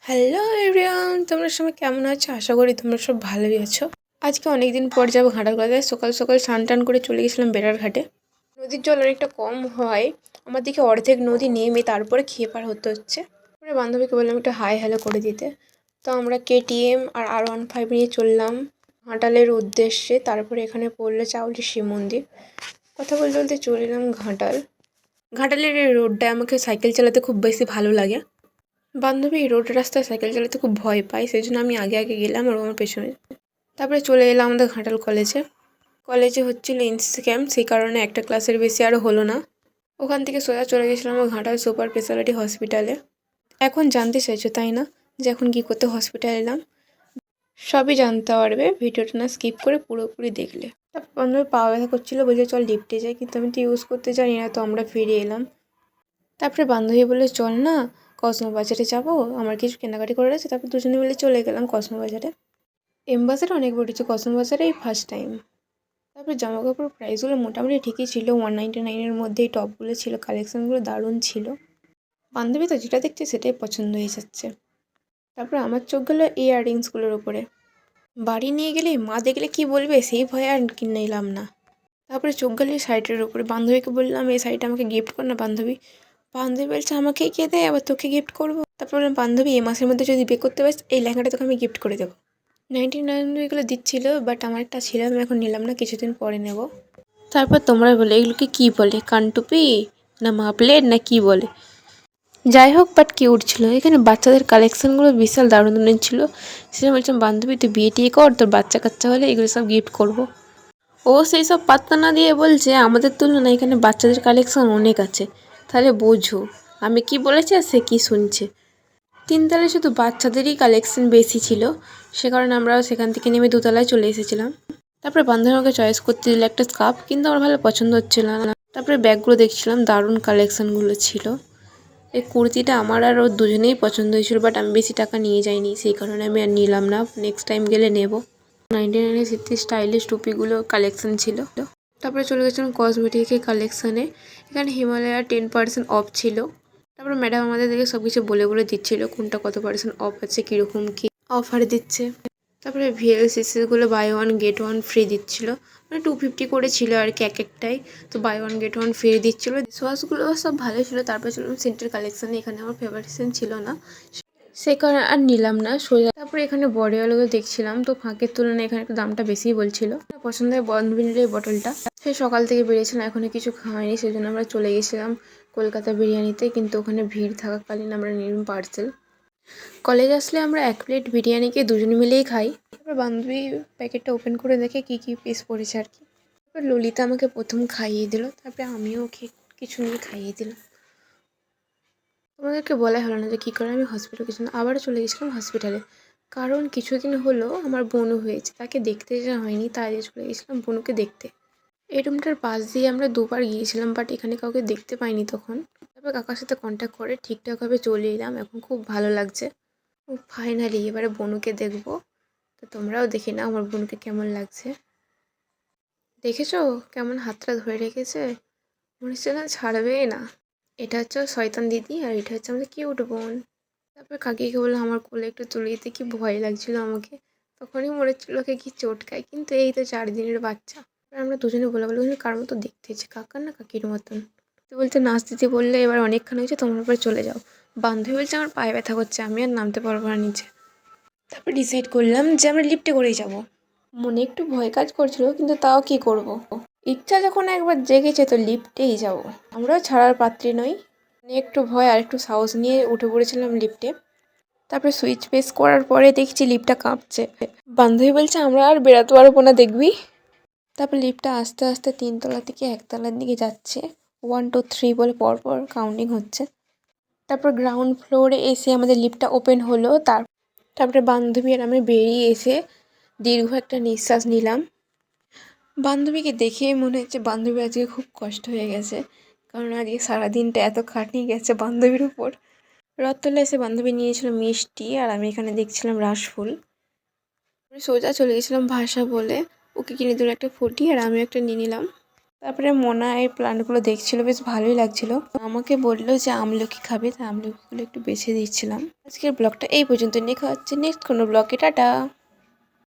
Hello everyone, তোমরা সবাই কেমন আছো? আশা করি তোমরা সব ভালোই আছো। আজকে অনেকদিন পর যাবো ঘাটালতলায়। সকাল সকাল স্নান টান করে চলে গেছিলাম বেড়ার ঘাটে। নদীর জল অনেকটা কম হয়, আমার দিকে অর্ধেক নদী নেমে তারপরে খেয়ে পার হতে হচ্ছে। আমরা বান্ধবীকে বললাম একটু হাই হ্যালো করে দিতে। তো আমরা কেটিএম আর R15 নিয়ে চললাম ঘাটালের উদ্দেশ্যে। তারপরে এখানে পড়লো চাউলি শিব মন্দির। কথা বলতে বলতে চলে এলাম ঘাটাল। ঘাটালের এই রোডটায় আমাকে সাইকেল চালাতে খুব বেশি ভালো লাগে। বান্ধবী রোড রাস্তায় সাইকেল চালাতে খুব ভয় পায়, সেই জন্য আমি আগে আগে গেলাম আর আমার পেছনে। তারপরে চলে এলাম আমাদের ঘাটাল কলেজে। কলেজে হচ্ছিল এনসিসি ক্যাম্প, সেই কারণে একটা ক্লাসের বেশি আর হলো না। ওখান থেকে সোজা চলে গেছিলাম আমার ঘাটাল সুপার স্পেশালিটি হসপিটালে। এখন জানতে চাইছো তাই না, যে এখন কী করতে হসপিটালে এলাম? সবই জানতে পারবে ভিডিওটা না স্কিপ করে পুরোপুরি দেখলে। তারপর বান্ধবী পা ব্যথা করছিলো, বলছে চল লিফটে যাই, কিন্তু আমি তো ইউজ করতে জানি না, তো আমরা ফিরে এলাম। তারপরে বান্ধবী বলে চল না কসমো বাজারে যাবো, আমার কিছু কেনাকাটি করার আছে। তারপর দুজনে মিলে চলে গেলাম কসমো বাজারে। এম বাজারে অনেক বেড়েছে, কসমো বাজারে এই ফার্স্ট টাইম। তারপরে জামা কাপড় প্রাইসগুলো মোটামুটি ঠিকই ছিল, 199-এর মধ্যেই টপগুলো ছিল, কালেকশানগুলো দারুণ ছিল। বান্ধবী তো যেটা দেখছে সেটাই পছন্দ হয়ে যাচ্ছে। তারপরে আমার চোখ গেলো ইয়াররিংসগুলোর উপরে। বাড়ি নিয়ে গেলে মা দেখলে কি বলবে সেই ভয়ে আর কিনে নিলাম না। তারপরে চোখ গেলো এই শাড়িটার উপরে। বান্ধবীকে বললাম এই শাড়িটা আমাকে গিফট কর না। বান্ধবী বলছে আমাকেই কে দেয়, আবার তোকে গিফট করবো? তারপর বললাম বান্ধবী এই মাসের মধ্যে যদি বিয়ে করতে পারিস এই লেহেঙ্গাটা তোকে আমি গিফট করে দেবো। 99 দিচ্ছিল, বাট আমার একটা ছিল, আমি এখন নিলাম না, কিছুদিন পরে নেব। তারপর তোমরা বলে এগুলোকে কী বলে, কানটুপি না মাপলেট না কি বলে, যাই হোক বাট কিউট ছিল। এখানে বাচ্চাদের কালেকশানগুলো বিশাল দারুণ দারুণ ছিল। সেটা বলছিলাম বান্ধবী তুই বিয়ে টিয়ে কর, তোর বাচ্চা কাচ্চা হলে এগুলো সব গিফট করবো। ও সেই সব পাত্তা না দিয়ে বলছে আমাদের তুলনায় এখানে বাচ্চাদের কালেকশন অনেক আছে, তাহলে বোঝো আমি কি বলেছি আর সে কী শুনছে। তিনতলায় শুধু বাচ্চাদেরই কালেকশন বেশি ছিল, সে কারণে আমরা সেখান থেকে নেমে দোতলায় চলে এসেছিলাম। তারপরে বান্ধবী আমাকে চয়েস করতে দিল একটা স্কার্ফ, কিন্তু আমার ভালো পছন্দ হচ্ছিল না। তারপরে ব্যাগগুলো দেখছিলাম, দারুণ কালেকশানগুলো ছিল। এই কুর্তিটা আমার আর ওর দুজনেই পছন্দ হয়েছিল, বাট আমি বেশি টাকা নিয়ে যাইনি, সেই কারণে আমি আর নিলাম না, নেক্সট টাইম গেলে নেব। 99-এর সিটি স্টাইলিশ টুপিগুলো কালেকশন ছিল। তারপরে চলে গেছিলাম কসমেটিকের কালেকশানে। এখানে হিমালয়া 10% অফ ছিল। তারপরে ম্যাডাম আমাদের দিকে সব কিছু বলে বলে দিচ্ছিল কোনটা কত পার্সেন্ট অফ আছে, কীরকম কী অফার দিচ্ছে। তারপরে VLCCগুলো buy one get one free দিচ্ছিল, মানে 250 করে ছিল আর কি এক একটাই, তো buy one get one free দিচ্ছিলো। সোয়াসগুলো সব ভালো ছিল। তারপরে চললাম সেন্টের কালেকশানে, এখানে আমার ফেভারিট সেন্ট ছিল না, সেই কারণে আর নিলাম না সোজা। তারপরে এখানে বডিওয়ালাগুলো দেখছিলাম, তো ফাঁকের তুলনায় এখানে একটু দামটা বেশিই বলছিল। পছন্দের বনভিলের এই বটলটা, সেই সকাল থেকে বেরিয়েছিলাম, এখনও কিছু খাওয়াইনি, সেই জন্য আমরা চলে গেছিলাম কলকাতা বিরিয়ানিতে, কিন্তু ওখানে ভিড় থাকাকালীন আমরা নিলাম পার্সেল। কলেজ আসলে আমরা 1 প্লেট বিরিয়ানিকে দুজনে মিলেই খাই। তারপর বান্ধবী প্যাকেটটা ওপেন করে দেখে কী কী পিস পড়েছে আর কি। তারপর ললিতা আমাকে প্রথম খাইয়ে দিল, তারপরে আমিও কিছু নিয়ে খাইয়ে দিলাম। তোমাদেরকে বলাই হলো না যে কী করে আমি হসপিটাল গেছিলাম। আবারও চলে গেছিলাম হসপিটালে, কারণ কিছুদিন হলো আমার বোনও হয়েছে, তাকে দেখতে যাওয়া হয়নি, তাই চলে গেছিলাম বোনুকে দেখতে। এই রুমটার পাশ দিয়ে আমরা দুবার গিয়েছিলাম, বাট এখানে কাউকে দেখতে পাইনি তখন। তারপর কাকার সাথে কন্ট্যাক্ট করে ঠিকঠাকভাবে চলে এলাম, এখন খুব ভালো লাগছে। ও ফাইনালি এবারে বোনুকে দেখবো, তো তোমরাও দেখে নাও আমার বোনকে কেমন লাগছে। দেখেছো কেমন হাতটা ধরে রেখেছে, মনে হচ্ছে না ছাড়বেই না। এটা হচ্ছে ওর শয়তান দিদি, আর এটা হচ্ছে আমাদের কিউট বোন। তারপর কাকিকে বললাম আমার কোলে একটু তুলে দিতে, কি ভয় লাগছিল আমাকে, তখনই মনে হচ্ছিল ওকে কি চটকায়, কিন্তু এই তো 4 দিনের বাচ্চা। আমরা দুজনে বলে কার মতো দেখতে হচ্ছে, কাকার না কাকির মতন। তো বলতে নাচ দিতে বললে এবার অনেকক্ষণ হয়েছে, তোমরা এবার চলে যাও। বান্ধবী বলছে আমার পায়ে ব্যথা করছে, আমি আর নামতে পারবো না নিচে। তারপর ডিসাইড করলাম যে আমরা লিফটে করেই যাব। মনে একটু ভয় কাজ করছিল, কিন্তু তাও কি করব, ইচ্ছা যখন একবার জেগেছে তো লিফটেই যাব। আমরাও ছাড়ার পাত্রী নই। একটু ভয় আর একটু সাহস নিয়ে উঠে পড়েছিলাম লিফটে। তারপরে সুইচ প্রেস করার পরে দেখছি লিফটটা কাঁপছে। বান্ধবী বলছে আমরা আর বেরাতে পারবো না দেখবি। তারপর লিফটটা আস্তে আস্তে 3 তলা থেকে 1 তলার দিকে যাচ্ছে, 1 2 3 বলে পরপর কাউন্টিং হচ্ছে। তারপর গ্রাউন্ড ফ্লোরে এসে আমাদের লিফটটা ওপেন হলো। তারপরে বান্ধবী আর আমি বেরিয়ে এসে দীর্ঘ একটা নিঃশ্বাস নিলাম। বান্ধবীকে দেখে মনে হচ্ছে বান্ধবী আজকে খুব কষ্ট হয়ে গেছে, কারণ আজকে সারাদিনটা এত খাটনি গেছে বান্ধবীর উপর। রথতলা এসে বান্ধবী নিয়েছিল মিষ্টি, আর আমি এখানে দেখছিলাম রাসফুল। সোজা চলে গেছিলাম ভাষা বলে, ওকে কিনে দিল একটা ফুটি আর আমি একটা নিয়ে নিলাম। তারপরে মোনা এই প্লান্টগুলো দেখছিল, বেশ ভালোই লাগছিল। আমাকে বললো যে আমলকি খাবে, তাই আমলকিগুলো একটু বেছে দিচ্ছিলাম। আজকের ব্লগটা এই পর্যন্ত, দেখা হচ্ছে নেক্সট কোনো ব্লগে। টাটা।